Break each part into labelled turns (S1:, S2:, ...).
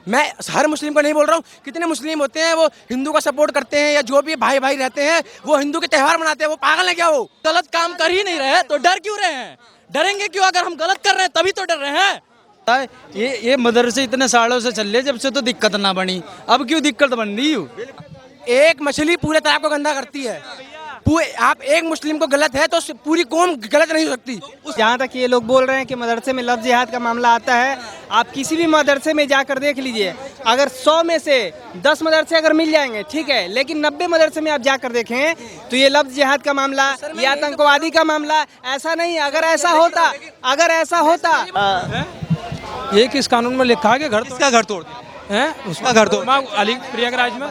S1: मैं हर मुस्लिम को नहीं बोल रहा हूँ, कितने मुस्लिम होते हैं वो हिंदू का सपोर्ट करते हैं या जो भी भाई भाई रहते हैं वो हिंदू के त्यौहार मनाते हैं, वो पागल है क्या? वो
S2: गलत काम कर ही नहीं रहे तो डर क्यों रहे हैं? डरेंगे क्यों? अगर हम गलत कर रहे हैं तभी तो डर रहे हैं।
S3: ये मदरसे इतने सालों से चल रहे, जब से तो दिक्कत ना बनी, अब क्यों दिक्कत बन रही हो?
S1: एक मछली पूरे तालाब को गंदा करती है। आप एक मुस्लिम को गलत है तो पूरी कौम गलत नहीं हो सकती।
S4: जहाँ तक ये लोग बोल रहे हैं कि मदरसे में लफ्ज़ जिहाद का मामला आता है, आप किसी भी मदरसे में जाकर देख लीजिए, अगर 100 में से 10 मदरसे अगर मिल जाएंगे ठीक है, लेकिन 90 मदरसे में आप जाकर देखें तो ये लफ्ज़ जिहाद का मामला, ये आतंकवादी का मामला ऐसा नहीं। अगर ऐसा होता
S5: ये किस कानून में लिखा है कि घर
S6: किसका घर तोड़
S5: है
S6: उसका घर तोड़?
S5: अली प्रयागराज में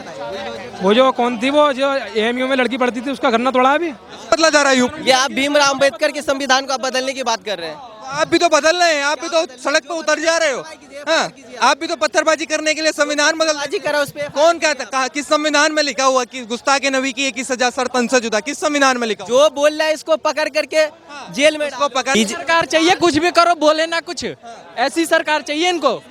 S5: वो जो कौन थी, वो जो एएमयू में लड़की पढ़ती थी, उसका घर ना तोड़ा अभी।
S6: बदला जा रहा है यूपी।
S7: ये आप भीमराव अंबेडकर के संविधान को आप बदलने की बात कर रहे हैं।
S6: आप भी तो बदल रहे हैं, आप भी तो सड़क पे उतर जा रहे हो। हाँ, आप भी तो पत्थरबाजी करने के लिए संविधान बदल
S7: करा उस पे।
S6: कौन कहता? कहा किस संविधान में लिखा हुआ कि गुस्ताखे नबी की 21 सजा सरपन से जुदा? किस संविधान में लिखा?
S7: जो बोल रहा है इसको पकड़ करके जेल में
S6: इसको पकड़।
S2: सरकार चाहिए, कुछ भी करो, बोले ना कुछ, ऐसी सरकार चाहिए इनको।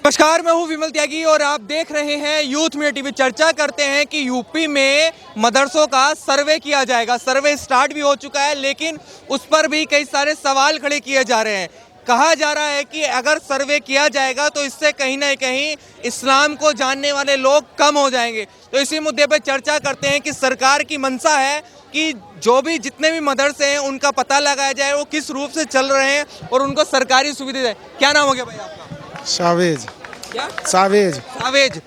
S6: नमस्कार, मैं हूँ विमल त्यागी और आप देख रहे हैं यूथ मीडिया टीवी। चर्चा करते हैं कि यूपी में मदरसों का सर्वे किया जाएगा। सर्वे स्टार्ट भी हो चुका है, लेकिन उस पर भी कई सारे सवाल खड़े किए जा रहे हैं। कहा जा रहा है कि अगर सर्वे किया जाएगा तो इससे कहीं ना कहीं इस्लाम को जानने वाले लोग कम हो जाएंगे। तो इसी मुद्दे पर चर्चा करते हैं कि सरकार की मंशा है कि जो भी जितने भी मदरसे हैं उनका पता लगाया जाए, वो किस रूप से चल रहे हैं और उनको सरकारी सुविधा दें। क्या नाम हो गया भाई आपका?
S8: सावेज।
S6: क्या?
S8: सावेज।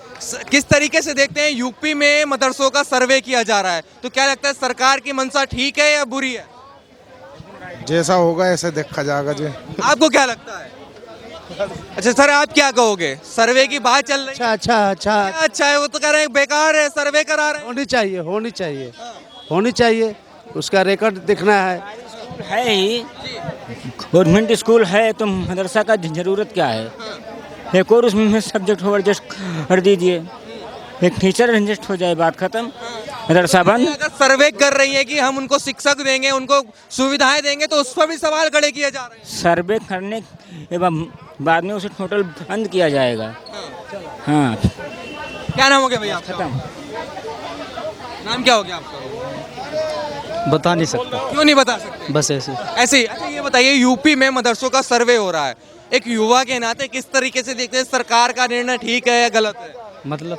S6: किस तरीके से देखते हैं यूपी में मदरसों का सर्वे किया जा रहा है, तो क्या लगता है सरकार की मंशा ठीक है या बुरी है?
S8: जैसा होगा ऐसे देखा जाएगा जी।
S6: आपको क्या लगता है? अच्छा सर, आप क्या कहोगे? सर्वे की बात चल रही है। अच्छा है, वो तो कह रहे हैं बेकार है, सर्वे करा रहे हैं।
S9: होनी चाहिए, उसका रिकॉर्ड दिखना
S10: है ही। गवर्नमेंट स्कूल है तो मदरसा का जरूरत क्या है? एक और उसमें सब्जेक्ट हो एडजस्ट कर दीजिए, एक टीचर एडजस्ट हो जाए, बात खत्म, मदरसा बंद।
S6: अगर सर्वे कर रही है कि हम उनको शिक्षक देंगे, उनको सुविधाएं देंगे, तो उस पर भी सवाल खड़े किए जा रहे हैं।
S10: सर्वे करने के बाद में उसे टोटल बंद किया जाएगा। हाँ,
S6: क्या नाम हो गया भैया?
S10: खत्म।
S6: नाम क्या हो गया आपका?
S3: बता नहीं सकता।
S6: क्यों नहीं बता सकते?
S3: बस ऐसे
S6: ऐसे ही। अच्छा ये बताइए, यूपी में मदरसों का सर्वे हो रहा है, एक युवा के नाते किस तरीके से देखते हैं सरकार का निर्णय ठीक है या गलत है?
S3: मतलब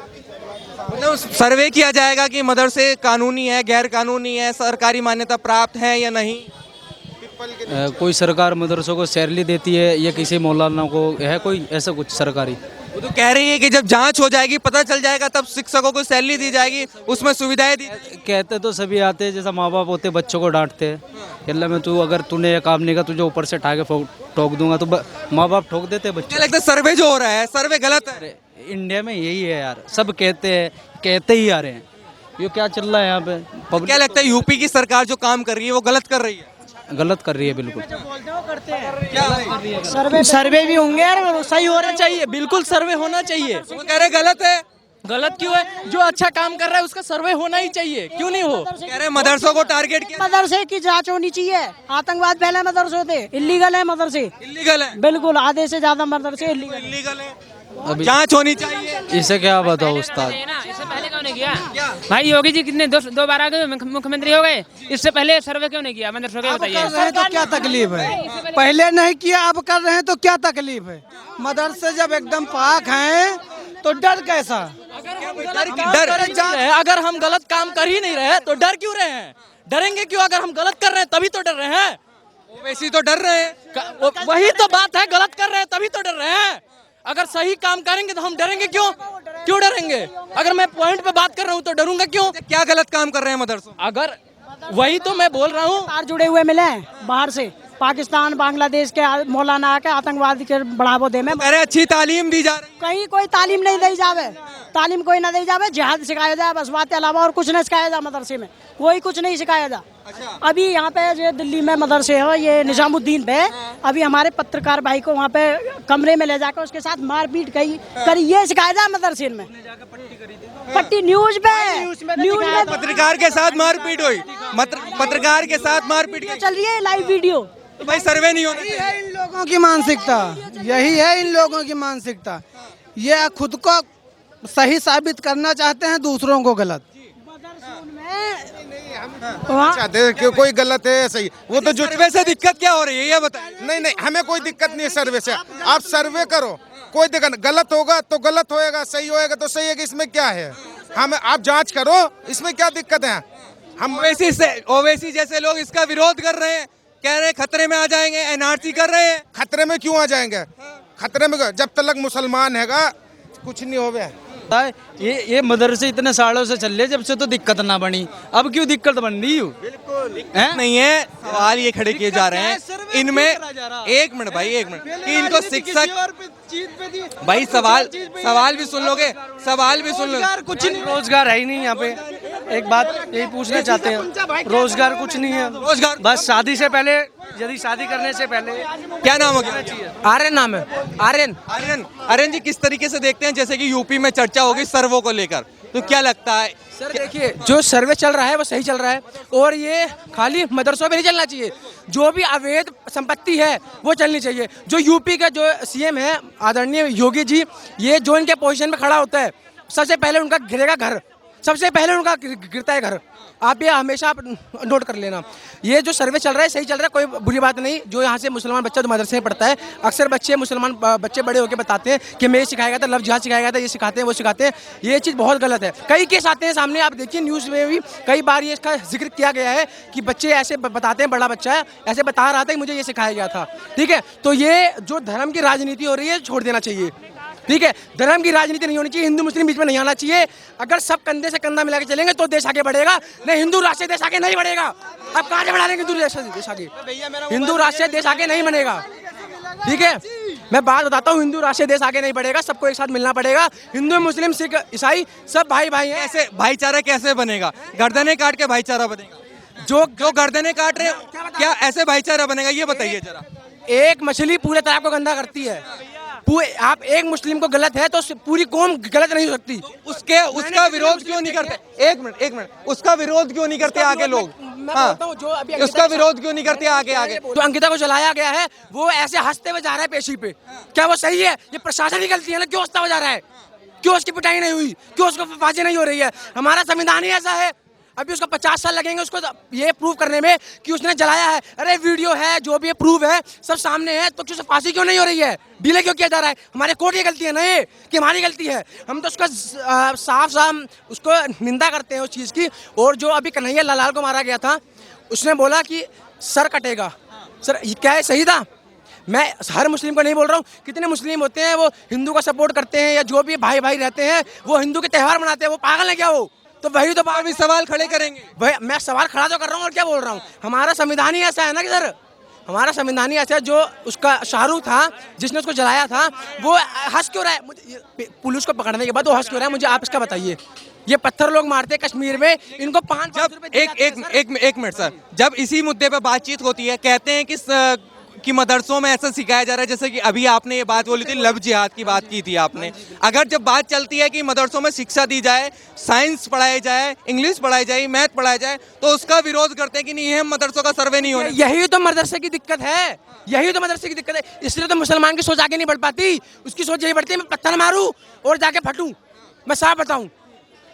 S6: सर्वे किया जाएगा कि मदरसे कानूनी है, गैर कानूनी है, सरकारी मान्यता प्राप्त है या नहीं?
S3: कोई सरकार मदरसों को सैलरी देती है या किसी मौलाना को है कोई ऐसा कुछ सरकारी?
S6: वो तो कह रही है कि जब जांच हो जाएगी, पता चल जाएगा, तब शिक्षकों को सैलरी दी जाएगी, उसमें सुविधाएं दी।
S3: कहते तो सभी आते हैं, जैसा माँ बाप होते बच्चों को डांटते हैं, अल्लाह में तू अगर तूने ये काम नहीं किया तुझे ऊपर से ठाके ठोक दूंगा, तो माँ बाप ठोक देते हैं बच्चे।
S6: क्या लगता है सर्वे जो हो रहा है, सर्वे गलत है?
S3: इंडिया में यही है यार, सब कहते ही आ रहे हैं। ये क्या चल रहा है यहाँ पे?
S6: क्या लगता है यूपी की सरकार जो काम कर रही है वो गलत कर रही है?
S3: गलत कर रही है बिल्कुल।
S2: सर्वे भी होंगे यार, सही होना चाहिए, बिल्कुल सर्वे होना चाहिए।
S6: वो कह रहे गलत है।
S2: गलत क्यों है? जो अच्छा काम कर रहा है उसका सर्वे होना ही चाहिए, क्यों नहीं हो?
S6: कह रहे मदरसों को टारगेट किया।
S11: मदरसे की जांच होनी चाहिए। आतंकवाद फैला मदरसों से, इलीगल है मदरसे,
S6: इलीगल है
S11: बिल्कुल, आधे से ज्यादा मदरसे
S6: इलीगल है। जांच होनी चाहिए।
S3: इसे क्या बताओ उस्ताद?
S10: इससे पहले क्यों नहीं किया भाई? योगी जी कितने दो बार आगे मुख्यमंत्री हो गए, इससे पहले सर्वे क्यों नहीं किया? मदरसों के बताइए।
S4: कर रहे हैं तो क्या तकलीफ है? पहले नहीं किया, अब कर रहे हैं तो क्या तकलीफ है? मदरसे जब एकदम पाक हैं तो डर कैसा?
S2: अगर हम गलत काम कर ही नहीं रहे तो डर क्यों रहे हैं? डरेंगे क्यों? अगर हम गलत कर रहे हैं तभी तो डर रहे हैं।
S6: वैसे तो डर रहे हैं।
S2: वही तो बात है, गलत कर रहे हैं तभी तो डर रहे हैं। अगर सही काम करेंगे तो हम डरेंगे क्यों? क्यों डरेंगे? अगर मैं पॉइंट पे बात कर रहा हूँ तो डरूंगा क्यों?
S6: क्या गलत काम कर रहे हैं मदरसों?
S2: अगर वही तो मैं बोल रहा हूँ,
S11: तार जुड़े हुए मिले हैं बाहर से, पाकिस्तान बांग्लादेश के मौलाना आके आतंकवाद के बढ़ावो दे में।
S6: अरे अच्छी तालीम दी जा रही।
S11: कहीं कोई तालीम नहीं दी जावे, तालीम कोई ना दी जावे, जिहाद सिखाया जाए बस, बात के अलावा और कुछ नहीं सिखाया जा। मदरसे में कोई कुछ नहीं सिखाया जा। अभी यहाँ पे जो दिल्ली में मदरसे है, ये निजामुद्दीन पे, अभी हमारे पत्रकार भाई को वहाँ पे कमरे में ले जाकर उसके साथ मारपीट करी, ये सिखाया जाए मदरसे में। पट्टी न्यूज में
S6: पत्रकार के साथ मारपीट हुई, पत्रकार के साथ मारपीट
S11: चल रही है लाइव वीडियो।
S6: तो भाई सर्वे नहीं होना
S4: यही है इन लोगों की मानसिकता, यही है इन लोगों की मानसिकता।
S9: ये खुद को सही साबित करना चाहते हैं, दूसरों को गलत चाहते हैं कि कोई गलत है सही। वो तो जो
S6: सर्वे से दिक्कत क्या हो रही है ये बताइए।
S8: नहीं, हमें कोई दिक्कत नहीं है सर्वे से। आप सर्वे करो, कोई दिक्कत, गलत होगा तो गलत होएगा, सही होएगा तो सही है, इसमें क्या है? हम आप जांच करो, इसमें क्या दिक्कत है? हम
S6: ओवैसी जैसे लोग इसका विरोध कर रहे हैं, कह रहे हैं खतरे में आ जाएंगे, एनआरसी कर रहे हैं।
S8: खतरे में क्यों आ जाएंगे? खतरे में जब तक मुसलमान हैगा कुछ नहीं होगा।
S3: ये मदरसे इतने सालों से चल रहे, जब से तो दिक्कत ना बनी, अब क्यों दिक्कत बन रही हो?
S6: नहीं है, सवाल ये खड़े किए जा रहे हैं इनमें। एक मिनट भाई, एक मिनट, कि इनको शिक्षक भाई सवाल भी सुन लोगे, सवाल भी सुन लोगे।
S3: कुछ नहीं, रोजगार है ही नहीं यहाँ पे। एक बात यही पूछना चाहते हैं, रोजगार कुछ नहीं है।
S6: रोजगार
S3: बस शादी से पहले, यदि शादी करने से पहले।
S6: क्या नाम हो गया?
S1: आर्यन नाम है, आर्यन।
S6: आर्यन जी, किस तरीके से देखते हैं जैसे कि यूपी में चर्चा होगी सर्वों को लेकर, तो क्या लगता है?
S1: सर देखिए, जो सर्वे चल रहा है वो सही चल रहा है, और ये खाली मदरसों में नहीं चलना चाहिए। जो भी अवैध संपत्ति है वो चलनी चाहिए। जो यूपी का जो सीएम है आदरणीय योगी जी, ये जो इनके पोजीशन में खड़ा होता है, सबसे पहले उनका गिरेगा घर, सबसे पहले उनका गिरता है घर। आप ये हमेशा आप नोट कर लेना। ये जो सर्वे चल रहा है सही चल रहा है, कोई बुरी बात नहीं। जो यहाँ से मुसलमान बच्चा जो मदरसे में पढ़ता है, अक्सर मुसलमान बच्चे बड़े होकर बताते हैं कि मैं ये सिखाया गया था, लफ्ज़ जिहाद सिखाया गया था, ये सिखाते हैं वो सिखाते हैं। ये चीज़ बहुत गलत है। कई केस आते हैं सामने, आप देखिए न्यूज़ में भी कई बार ये इसका जिक्र किया गया है कि बच्चे ऐसे बताते हैं, बड़ा बच्चा है ऐसे बता रहा था कि मुझे ये सिखाया गया था। ठीक है, तो ये जो धर्म की राजनीति हो रही है छोड़ देना चाहिए। ठीक है, धर्म की राजनीति नहीं होनी चाहिए, हिंदू मुस्लिम बीच में नहीं आना चाहिए। अगर सब कंधे से कंधा मिला के चलेंगे तो देश आगे बढ़ेगा, नहीं हिंदू राष्ट्र से देश आगे नहीं बढ़ेगा। अब कहाँ से बढ़ा देंगे हिंदू राष्ट्र से देश आगे? हिंदू राष्ट्र से देश आगे नहीं बनेगा। ठीक है, मैं बात बताता हूँ, हिंदू राष्ट्र से देश आगे नहीं बढ़ेगा, सबको एक साथ मिलना पड़ेगा। हिंदू मुस्लिम सिख ईसाई सब भाई भाई हैं।
S6: ऐसे भाईचारा कैसे बनेगा? गर्दनें काट के भाईचारा बनेगा? जो गर्दनें काट रहे हैं, क्या ऐसे भाईचारा बनेगा? ये बताइए जरा।
S1: एक मछली पूरे तालाब को गंदा करती है। आप एक मुस्लिम को गलत है तो पूरी कौम गलत नहीं हो सकती।
S6: उसका विरोध क्यों नहीं करते? एक मिनट, उसका विरोध क्यों नहीं करते आगे लोग? हाँ,
S1: जो अभी
S6: उसका विरोध क्यों नहीं करते आगे?
S1: जो अंकिता को जलाया गया है वो ऐसे हंसते हुए जा रहा है पेशी पे, क्या वो सही है? ये प्रशासन की गलती है ना, क्यों हंसता हुआ जा रहा है? क्यों उसकी पिटाई नहीं हुई? क्यों उसको फांसी नहीं हो रही है? हमारा संविधान ही ऐसा है। अभी उसको 50 साल लगेंगे उसको ये प्रूव करने में कि उसने जलाया है। अरे वीडियो है, जो भी प्रूफ है सब सामने है, तो क्यों फांसी क्यों नहीं हो रही है? डिले क्यों किया जा रहा है? हमारे कोर्ट की गलती है ना ये, कि हमारी गलती है? हम तो उसका साफ उसको निंदा करते हैं उस चीज़ की। और जो अभी कन्हैया लाल को मारा गया था, उसने बोला कि सर कटेगा। सर क्या है सही था? मैं हर मुस्लिम को नहीं बोल रहा हूँ, कितने मुस्लिम होते हैं वो हिंदू का सपोर्ट करते हैं, या जो भी भाई भाई रहते हैं वो हिंदू के त्यौहार मनाते हैं, वो पागल है क्या? वो तो वही तो
S6: भी सवाल खड़े करेंगे
S1: भाई। मैं सवाल खड़ा तो कर रहा हूँ और क्या बोल रहा हूँ? हमारा संविधान ही ऐसा है ना कि सर, हमारा संविधान ही ऐसा है। जो उसका शाहरुख था जिसने उसको जलाया था, वो हंस क्यों रहा है? मुझे पुलिस को पकड़ने के बाद वो हंस क्यों रहा है? मुझे आप इसका बताइए। ये पत्थर लोग मारते हैं कश्मीर में, इनको 500 रुपए।
S6: एक मिनट सर, जब इसी मुद्दे पर बातचीत होती है, कहते हैं कि मदरसों में ऐसा सिखाया जा रहा है, जैसे कि अभी आपने ये बात बोली थी, लव जिहाद की बात की थी आपने। अगर जब बात चलती है कि मदरसों में शिक्षा दी जाए, साइंस पढ़ाई जाए, इंग्लिश पढ़ाई जाए, मैथ पढ़ाई जाए, तो उसका विरोध करते हैं कि नहीं, ये मदरसों का सर्वे नहीं होना।
S1: यही तो मदरसे की दिक्कत है, यही तो मदरसे की दिक्कत है। इसलिए तो मुसलमान की सोच आगे नहीं बढ़ पाती। उसकी सोच यही बढ़ती है, मैं पत्थर मारूं और जाके फटूं। मैं साफ बताऊं,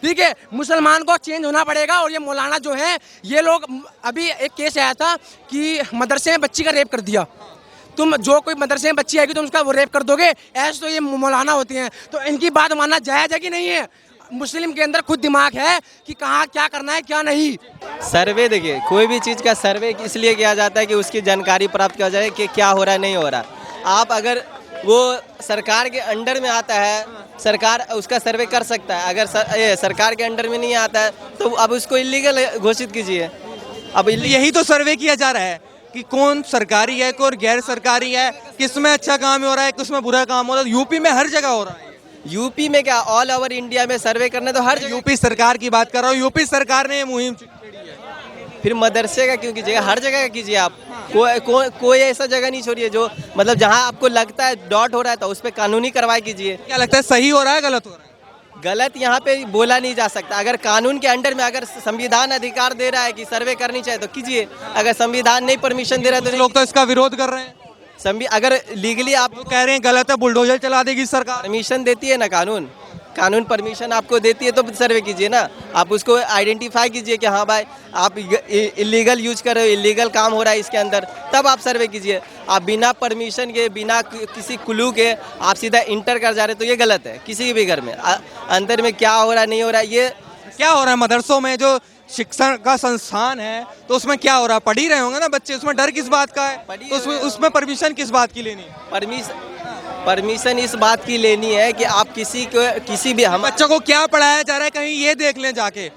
S1: ठीक है, मुसलमान को चेंज होना पड़ेगा। और ये मौलाना जो है, ये लोग, अभी एक केस आया था कि मदरसे में बच्ची का रेप कर दिया। तुम जो कोई मदरसे में बच्ची आएगी तुम उसका वो रेप कर दोगे? ऐसे तो ये मौलाना होते हैं। तो इनकी बात मानना जायज़ है कि नहीं है? मुस्लिम के अंदर खुद दिमाग है कि कहाँ क्या करना है क्या नहीं।
S7: सर्वे देखिए, कोई भी चीज़ का सर्वे इसलिए किया जाता है कि उसकी जानकारी प्राप्त किया जाए कि क्या हो रहा है नहीं हो रहा। आप अगर वो सरकार के अंडर में आता है, सरकार उसका सर्वे कर सकता है। अगर सरकार के अंडर में नहीं आता है तो अब उसको इलीगल घोषित कीजिए। अब
S6: यही तो सर्वे किया जा रहा है कि कौन सरकारी है, कौन गैर सरकारी है, किसमें अच्छा काम हो रहा है, किसमें बुरा काम हो रहा है। यूपी में हर जगह हो रहा है।
S7: यूपी में क्या, ऑल ओवर इंडिया में सर्वे करने तो हर जगह।
S6: यूपी सरकार की बात कर रहा हूँ, यूपी सरकार ने मुहिम छेड़ी है।
S7: फिर मदरसे का क्यों कीजिएगा? हर जगह का कीजिए आप। कोई ऐसा जगह नहीं छोड़िए जो मतलब जहाँ आपको लगता है डॉट हो रहा है तो उस पर कानूनी कार्रवाई कीजिए।
S6: क्या लगता है, सही हो रहा है गलत हो रहा है?
S7: गलत यहाँ पे बोला नहीं जा सकता। अगर कानून के अंडर में, अगर संविधान अधिकार दे रहा है कि सर्वे करनी चाहिए तो कीजिए। अगर संविधान नहीं परमिशन दे रहा है तो
S6: लोग तो इसका विरोध कर रहे हैं।
S7: अगर लीगली आप
S6: वो कह रहे हैं गलत है, बुलडोजर चला देगी सरकार।
S7: परमिशन देती है ना कानून परमिशन आपको देती है तो सर्वे कीजिए ना। आप उसको आइडेंटिफाई कीजिए कि हाँ भाई आप इलीगल यूज कर रहे हो, इलीगल काम हो रहा है इसके अंदर, तब आप सर्वे कीजिए। आप बिना परमिशन के, बिना किसी क्लू के आप सीधा इंटर कर जा रहे तो ये गलत है। किसी भी घर में अंदर में क्या हो रहा है नहीं हो रहा है, ये
S6: क्या हो रहा है मदरसों में जो शिक्षण का संस्थान है, तो उसमें क्या हो रहा है? पढ़ ही रहे होंगे ना बच्चे, उसमें डर किस बात का है? तो उसमें परमिशन किस बात की लेनी है?
S7: परमिशन इस बात की लेनी है कि आप किसी भी हम
S6: बच्चों को क्या पढ़ाया जा रहा है, कहीं ये देख लें जाके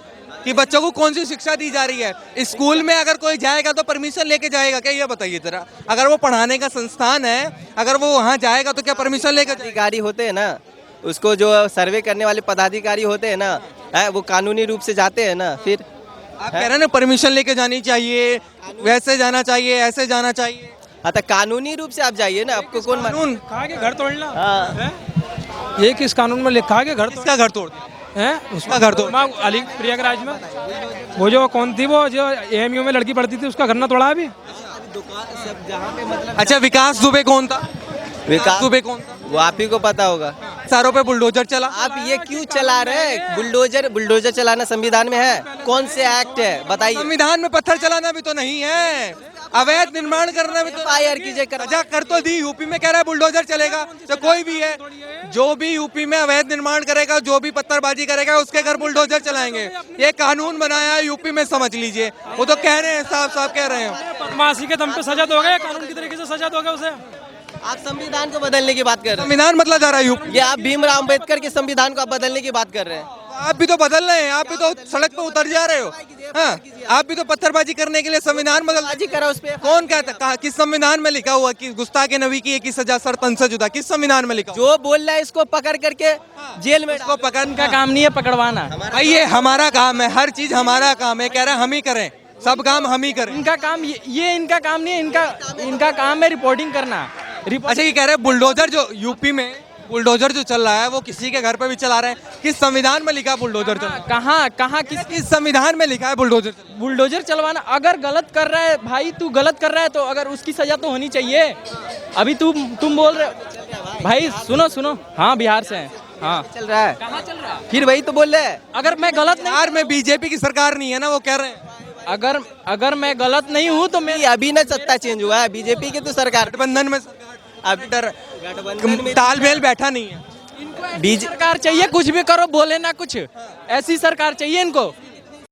S6: कि बच्चों को कौन सी शिक्षा दी जा रही है। स्कूल में अगर कोई जाएगा तो परमिशन लेके जाएगा क्या, ये बताइए जरा। अगर वो पढ़ाने का संस्थान है, अगर वो वहाँ जाएगा तो क्या परमिशन लेकर?
S7: अधिकारी होते हैं ना, उसको जो सर्वे करने वाले पदाधिकारी होते हैं ना, वो कानूनी रूप से जाते हैं ना। फिर
S6: आप कह रहे हैं ना परमिशन लेके जानी चाहिए, वैसे जाना चाहिए, ऐसे जाना चाहिए।
S7: हाँ तो कानूनी रूप से आप जाइए ना, आपको कौन
S6: कानून
S5: कहा के घर तोड़ना।
S7: हाँ।
S5: ये किस कानून में लिखा है कि घर
S6: किसका घर तोड़
S5: है?
S6: उसका घर तोड़
S5: अली प्रयागराज में वो जो कौन थी, वो जो एएमयू में लड़की पढ़ती थी, उसका घर ना तोड़ा अभी।
S6: अच्छा, विकास दुबे कौन था?
S7: विकास
S6: दुबे कौन था?
S7: वो आप ही को पता होगा।
S6: सारों पे बुलडोजर चला।
S7: आप ये क्यों चला रहे हैं? बुलडोजर चलाना संविधान में है? कौन से एक्ट है बताइए?
S6: संविधान में पत्थर चलाना भी तो नहीं है, अवैध निर्माण करना भी तो।
S7: FIR कीजिए
S6: कर तो दी, यूपी में कह रहा है बुलडोजर चलेगा, तो कोई भी है जो भी यूपी में अवैध निर्माण करेगा, जो भी पत्थरबाजी करेगा, उसके घर बुलडोजर चलाएंगे। ये कानून बनाया है यूपी में, समझ लीजिए। वो तो कह रहे हैं, साफ कह रहे हैं।
S5: बदमाशी के दम पे सजा दोगे, कानून की तरीके से सजा दोगे उसे?
S7: आप संविधान को बदलने की बात कर रहे हैं।
S6: संविधान बदला जा रहा है यूपी।
S7: ये आप भीमराव अंबेडकर के संविधान को आप बदलने की बात कर रहे हैं।
S6: आप भी तो बदल रहे हैं, आप भी तो सड़क पे उतर जा रहे हो। हाँ, आप भी तो पत्थरबाजी करने के लिए संविधान बदल
S7: करा उस पे।
S6: कौन कहता? किस संविधान में लिखा हुआ कि गुस्ताखे नबी की एक ही सजा सरपंच से जुदा? किस संविधान में लिखा?
S7: जो बोल रहा है इसको पकड़ करके जेल में
S6: इसको पकड़ने
S2: का काम नहीं है पकड़वाना।
S6: भाई ये हमारा काम है, हर चीज हमारा काम है। कह रहे हैं हम ही करें, सब काम हम ही करें।
S2: इनका काम ये इनका काम नहीं है, इनका काम है रिपोर्टिंग करना।
S6: अच्छा, ये कह रहे हैं बुलडोजर जो यूपी में बुलडोजर जो चल रहा है वो किसी के घर पे भी चला रहे हैं। किस संविधान में लिखा है बुलडोजर चला?
S2: कहाँ
S6: किस संविधान में लिखा है
S2: बुलडोजर चलवाना? अगर गलत कर रहा है भाई, तू गलत कर रहा है तो अगर उसकी सजा तो होनी चाहिए। अभी तुम बोल रहे भाई, सुनो। हाँ, बिहार से हैं। हाँ,
S7: चल रहा है।
S2: कहाँ चल रहा है?
S7: फिर वही तो बोल रहे हैं।
S2: अगर मैं गलत नहीं,
S6: बिहार में बीजेपी की सरकार नहीं है ना, वो कह रहे हैं।
S2: अगर मैं गलत नहीं हूँ तो मैं
S7: अभी ना सत्ता चेंज हुआ है, बीजेपी की तो सरकार
S6: गठबंधन में
S7: अभी
S6: तालमेल बैठा नहीं है।
S2: सरकार चाहिए, कुछ भी करो, बोले ना कुछ, ऐसी सरकार चाहिए इनको।